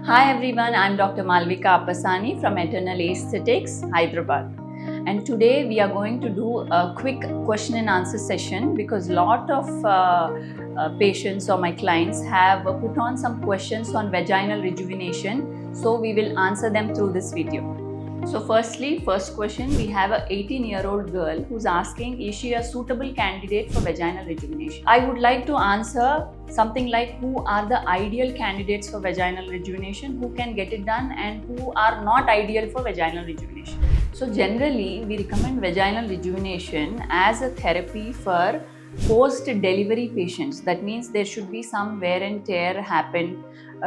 Hi everyone, I'm Dr. Malvika Appasani from Eternal Aesthetics, Hyderabad. And today we are going to do a quick question and answer session because a lot of patients or my clients have put on some questions on vaginal rejuvenation. So we will answer them through this video. So firstly, first question, we have a 18-year-old girl who's asking, is she a suitable candidate for vaginal rejuvenation? I would like to answer something like, who are the ideal candidates for vaginal rejuvenation, who can get it done, and who are not ideal for vaginal rejuvenation. So generally, we recommend vaginal rejuvenation as a therapy for post-delivery patients. That means there should be some wear and tear happen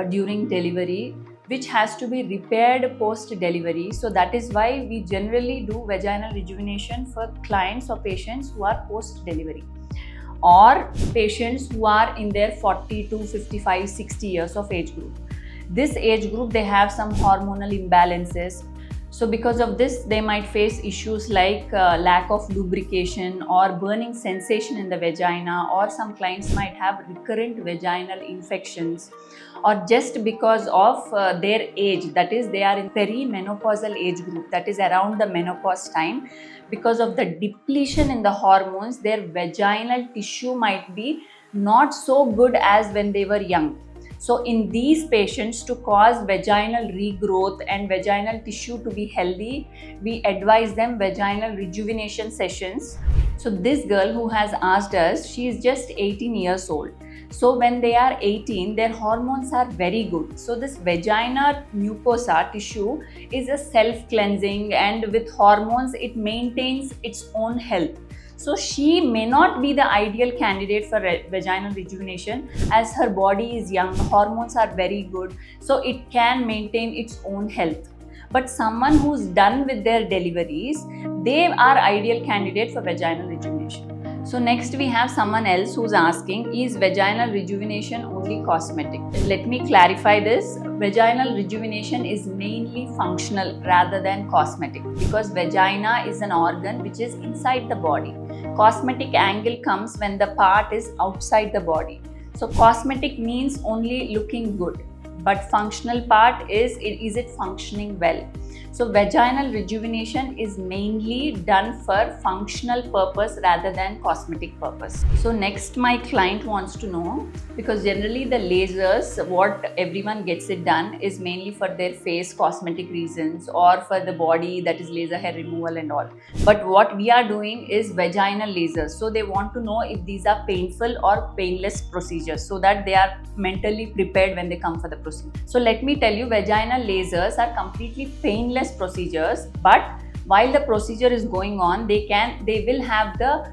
during delivery, which has to be repaired post-delivery. So that is why we generally do vaginal rejuvenation for clients or patients who are post-delivery or patients who are in their 40 to 55, 60 years of age group. This age group, they have some hormonal imbalances. So because of this, they might face issues like lack of lubrication or burning sensation in the vagina, or some clients might have recurrent vaginal infections, or just because of their age, that is they are in perimenopausal age group, that is around the menopause time. Because of the depletion in the hormones, their vaginal tissue might be not so good as when they were young. So in these patients, to cause vaginal regrowth and vaginal tissue to be healthy, we advise them vaginal rejuvenation sessions. So this girl who has asked us, she is just 18 years old. So when they are 18, their hormones are very good. So this vaginal mucosa tissue is a self-cleansing, and with hormones, it maintains its own health. So she may not be the ideal candidate for vaginal rejuvenation, as her body is young, hormones are very good, so it can maintain its own health. But someone who's done with their deliveries, they are ideal candidate for vaginal rejuvenation. So next we have someone else who's asking, is vaginal rejuvenation only cosmetic? Let me clarify this. Vaginal rejuvenation is mainly functional rather than cosmetic, because vagina is an organ which is inside the body. Cosmetic angle comes when the part is outside the body. So cosmetic means only looking good, but functional part is it functioning well. So vaginal rejuvenation is mainly done for functional purpose rather than cosmetic purpose. So next my client wants to know, because generally the lasers, what everyone gets it done is mainly for their face cosmetic reasons or for the body, that is laser hair removal and all. But what we are doing is vaginal lasers. So they want to know if these are painful or painless procedures, so that they are mentally prepared when they come for the procedure. So let me tell you, vaginal lasers are completely painless procedures, but while the procedure is going on, they will have the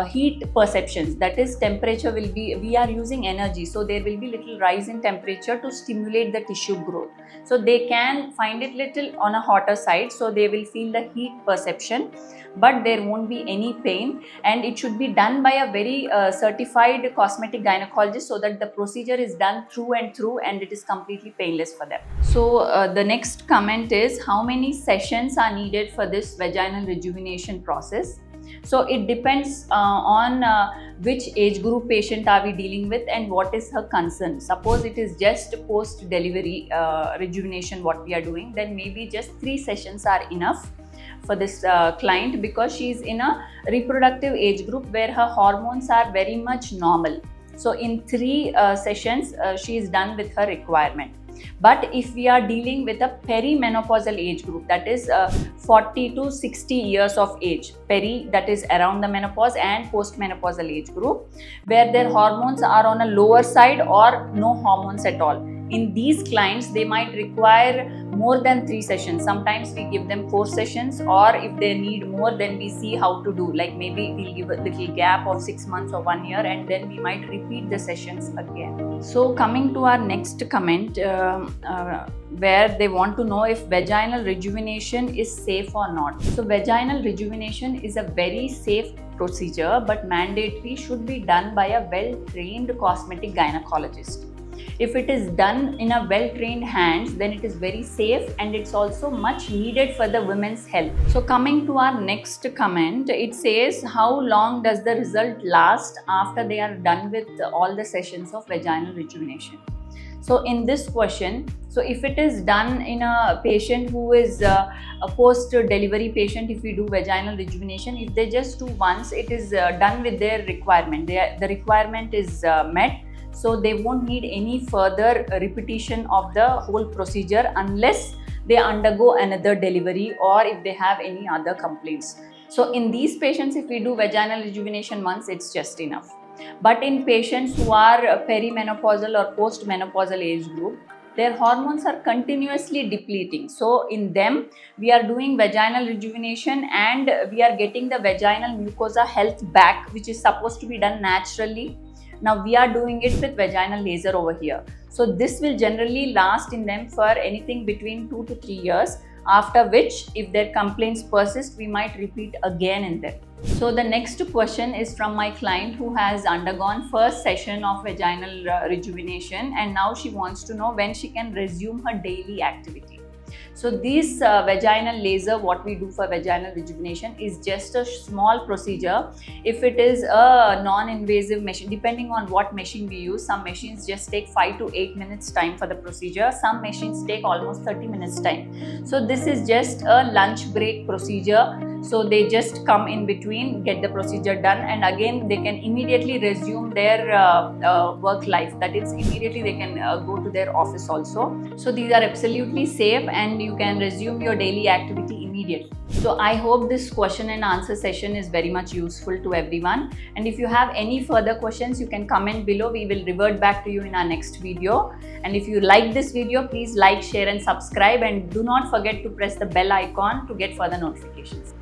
heat perceptions, that is temperature will be, we are using energy, so there will be little rise in temperature to stimulate the tissue growth. So they can find it little on a hotter side, so they will feel the heat perception, but there won't be any pain, and it should be done by a very certified cosmetic gynecologist, so that the procedure is done through and through and it is completely painless for them. So the next comment is, how many sessions are needed for this vaginal rejuvenation process? So it depends on which age group patient are we dealing with and what is her concern. Suppose it is just post-delivery rejuvenation what we are doing, then maybe just 3 sessions are enough for this client, because she is in a reproductive age group where her hormones are very much normal. So in 3 sessions, she is done with her requirement. But if we are dealing with a perimenopausal age group, that is 40 to 60 years of age, peri, that is around the menopause, and postmenopausal age group, where their hormones are on a lower side or no hormones at all. In these clients, they might require more than 3 sessions. Sometimes we give them 4 sessions, or if they need more, then we see how to do. Like maybe we'll give a little gap of 6 months or 1 year, and then we might repeat the sessions again. So coming to our next comment, where they want to know if vaginal rejuvenation is safe or not. So vaginal rejuvenation is a very safe procedure, but mandatory should be done by a well-trained cosmetic gynecologist. If it is done in a well-trained hands, then it is very safe, and it's also much needed for the women's health. So coming to our next comment, it says, how long does the result last after they are done with all the sessions of vaginal rejuvenation? So in this question, so if it is done in a patient who is a post-delivery patient, if we do vaginal rejuvenation, if they just do once, it is done with their requirement. The requirement is met. So they won't need any further repetition of the whole procedure unless they undergo another delivery or if they have any other complaints. So in these patients, if we do vaginal rejuvenation once, it's just enough. But in patients who are perimenopausal or postmenopausal age group, their hormones are continuously depleting. So in them, we are doing vaginal rejuvenation and we are getting the vaginal mucosa health back, which is supposed to be done naturally. Now we are doing it with vaginal laser over here. So this will generally last in them for anything between 2 to 3 years, after which if their complaints persist, we might repeat again in them. So the next question is from my client who has undergone first session of vaginal rejuvenation, and now she wants to know when she can resume her daily activity. So this vaginal laser, what we do for vaginal rejuvenation is just a small procedure. If it is a non-invasive machine, depending on what machine we use, some machines just take 5 to 8 minutes time for the procedure. Some machines take almost 30 minutes time. So this is just a lunch break procedure. So they just come in between, get the procedure done, and again they can immediately resume their work life. That is, immediately they can go to their office also. So these are absolutely safe and you can resume your daily activity immediately. So I hope this question and answer session is very much useful to everyone. And if you have any further questions, you can comment below. We will revert back to you in our next video. And if you like this video, please like, share and subscribe, and do not forget to press the bell icon to get further notifications.